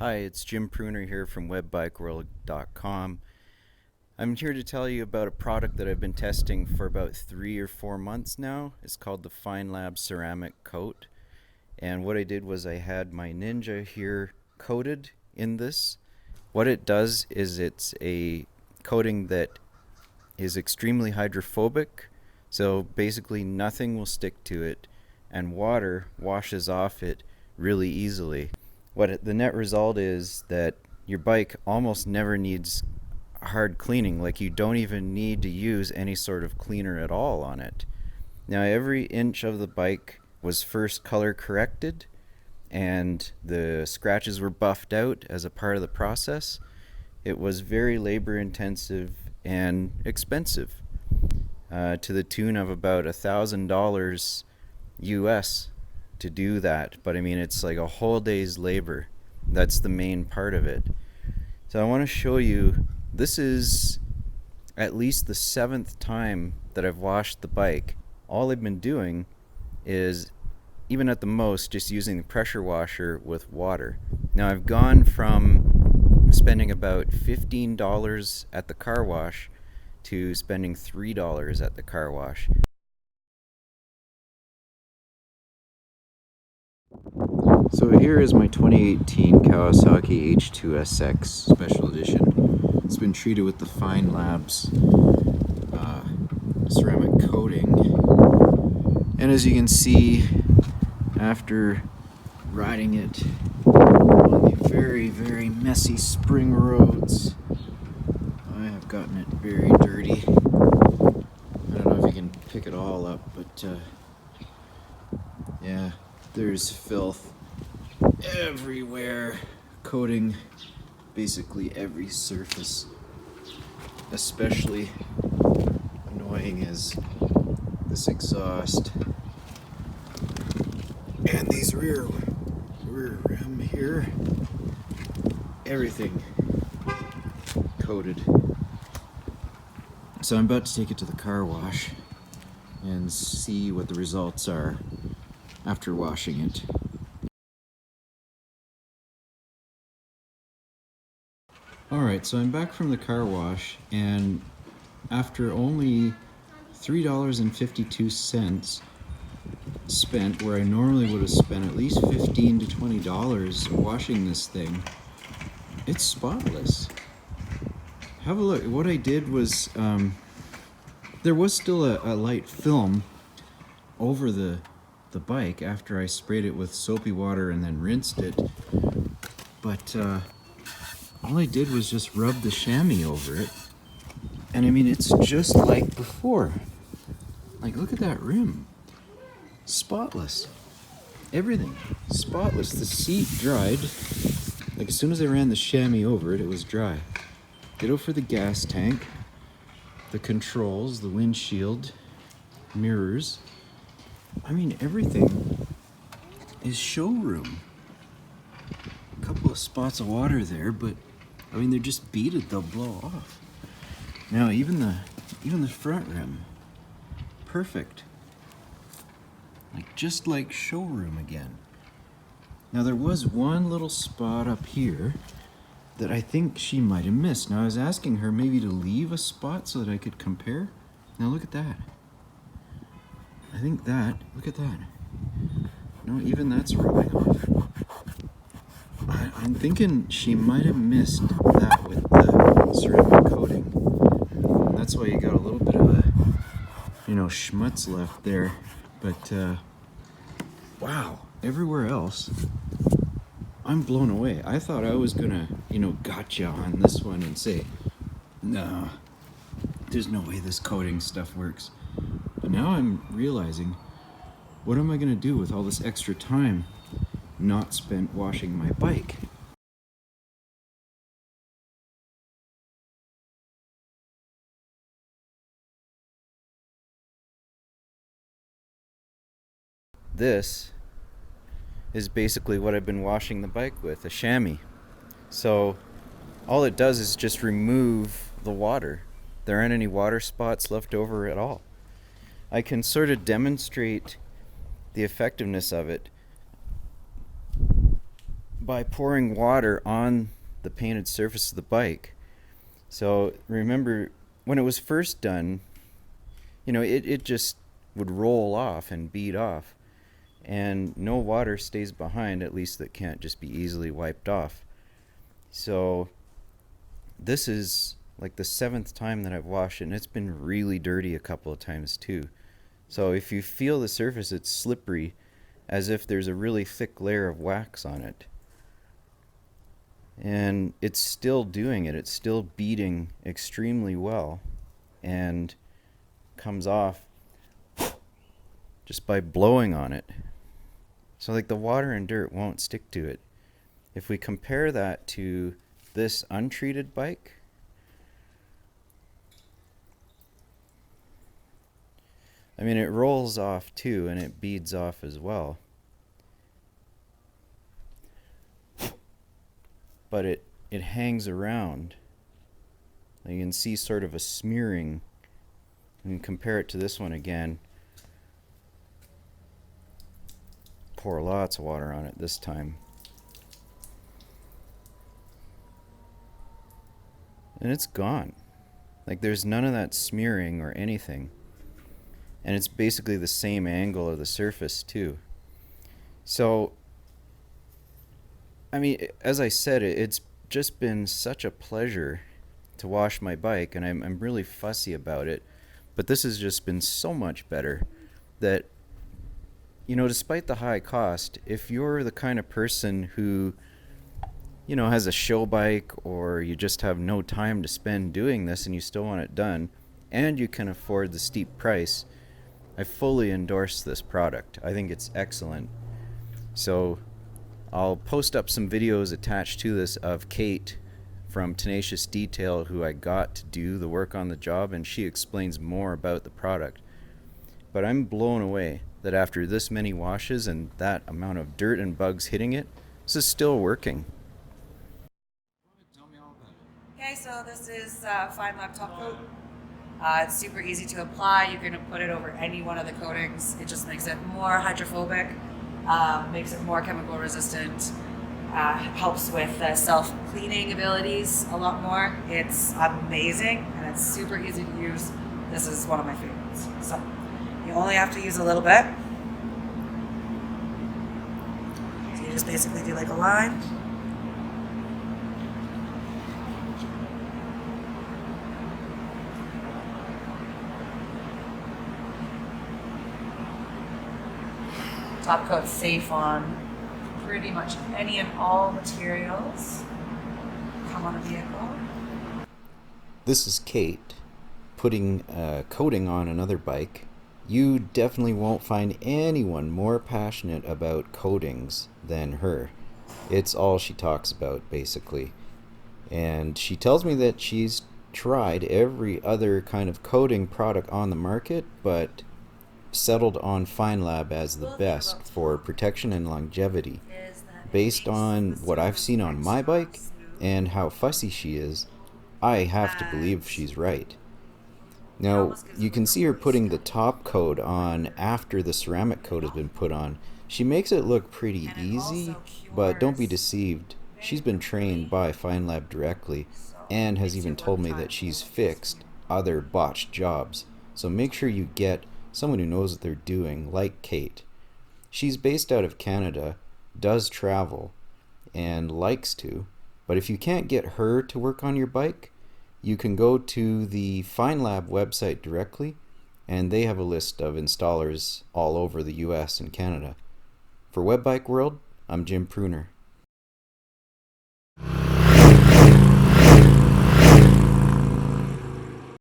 Hi, it's Jim Pruner here from webbikeworld.com. I'm here to tell you about a product that I've been testing for about 3 or 4 months now. It's called the Feynlab ceramic coat. And what I did was I had my Ninja here coated in this. What it does is it's a coating that is extremely hydrophobic, so basically nothing will stick to it, and water washes off it really easily. The net result is that your bike almost never needs hard cleaning. Like, you don't even need to use any sort of cleaner at all on it. Now, every inch of the bike was first color corrected, and the scratches were buffed out as a part of the process. It was very labor intensive and expensive, to the tune of about $1,000 US to do that. But I mean, it's like a whole day's labor. That's the main part of it. So I want to show you, this is at least the 7th time that I've washed the bike. All I've been doing is, even at the most, just using the pressure washer with water. Now, I've gone from spending about $15 at the car wash to spending $3 at the car wash. So here is my 2018 Kawasaki H2SX Special Edition. It's been treated with the Feynlab's ceramic coating. And as you can see, after riding it on the very, very messy spring roads, I have gotten it very dirty. I don't know if you can pick it all up, but yeah, there's filth everywhere, coating basically every surface. Especially annoying is this exhaust and these rear rim here. Everything coated. So I'm about to take it to the car wash and see what the results are after washing it. Alright, so I'm back from the car wash, and after only $3.52 spent, where I normally would have spent at least $15 to $20 washing this thing, it's spotless. Have a look. What I did was, there was still a light film over the bike after I sprayed it with soapy water and then rinsed it, but all I did was just rub the chamois over it, and I mean, it's just like before. Like, look at that rim. Spotless. Everything. Spotless. The seat dried. Like, as soon as I ran the chamois over it, it was dry. Ditto for the gas tank, the controls, the windshield, mirrors. I mean, everything is showroom. A couple of spots of water there, but I mean, they're just beaded, they'll blow off. Now, even the front rim, perfect. Like, just like showroom again. Now, there was one little spot up here that I think she might have missed. Now, I was asking her maybe to leave a spot so that I could compare. Now, look at that. I think that, look at that. No, even that's rubbing off. I'm thinking she might have missed that with the ceramic coating. And that's why you got a little bit of a, schmutz left there. But, wow, everywhere else, I'm blown away. I thought I was gonna, gotcha on this one and say, no, there's no way this coating stuff works. But now I'm realizing, what am I gonna do with all this extra time not spent washing my bike? This is basically what I've been washing the bike with, a chamois. So all it does is just remove the water. There aren't any water spots left over at all. I can sort of demonstrate the effectiveness of it by pouring water on the painted surface of the bike. So remember, when it was first done, it just would roll off and bead off. And no water stays behind, at least that can't just be easily wiped off. So this is like the 7th time that I've washed it, and it's been really dirty a couple of times too. So if you feel the surface, it's slippery, as if there's a really thick layer of wax on it. And it's still doing it. It's still beading extremely well and comes off just by blowing on it. So like the water and dirt won't stick to it. If we compare that to this untreated bike, I mean, it rolls off too, and it beads off as well. But it hangs around. You can see sort of a smearing. And compare it to this one again. Pour lots of water on it this time. And it's gone. Like there's none of that smearing or anything. And it's basically the same angle of the surface too. So, I mean, as I said, it's just been such a pleasure to wash my bike, and I'm really fussy about it. But this has just been so much better that, despite the high cost, if you're the kind of person who, has a show bike, or you just have no time to spend doing this and you still want it done, and you can afford the steep price, I fully endorse this product. I think it's excellent. So I'll post up some videos attached to this of Kate from Tenacious Detail, who I got to do the work on the job, and she explains more about the product. But I'm blown away that after this many washes and that amount of dirt and bugs hitting it, this is still working. Okay, so this is Feynlab top coat. It's super easy to apply. You can put it over any one of the coatings. It just makes it more hydrophobic, makes it more chemical resistant, helps with self-cleaning abilities a lot more. It's amazing and it's super easy to use. This is one of my favorites. So you only have to use a little bit. So you just basically do like a line. Top coat's safe on pretty much any and all materials come on a vehicle. This is Kate putting a coating on another bike. You definitely won't find anyone more passionate about coatings than her. It's all she talks about, basically. And she tells me that she's tried every other kind of coating product on the market, but settled on Feynlab as the best for protection and longevity. Based on what I've seen on my bike and how fussy she is, I have to believe she's right. Now, you can see her putting the top coat on after the ceramic coat has been put on. She makes it look pretty easy, but don't be deceived. She's been trained by Feynlab directly and has even told me that she's fixed other botched jobs. So make sure you get someone who knows what they're doing, like Kate. She's based out of Canada, does travel, and likes to, but if you can't get her to work on your bike, you can go to the Feynlab website directly, and they have a list of installers all over the US and Canada. For Web Bike World, I'm Jim Pruner.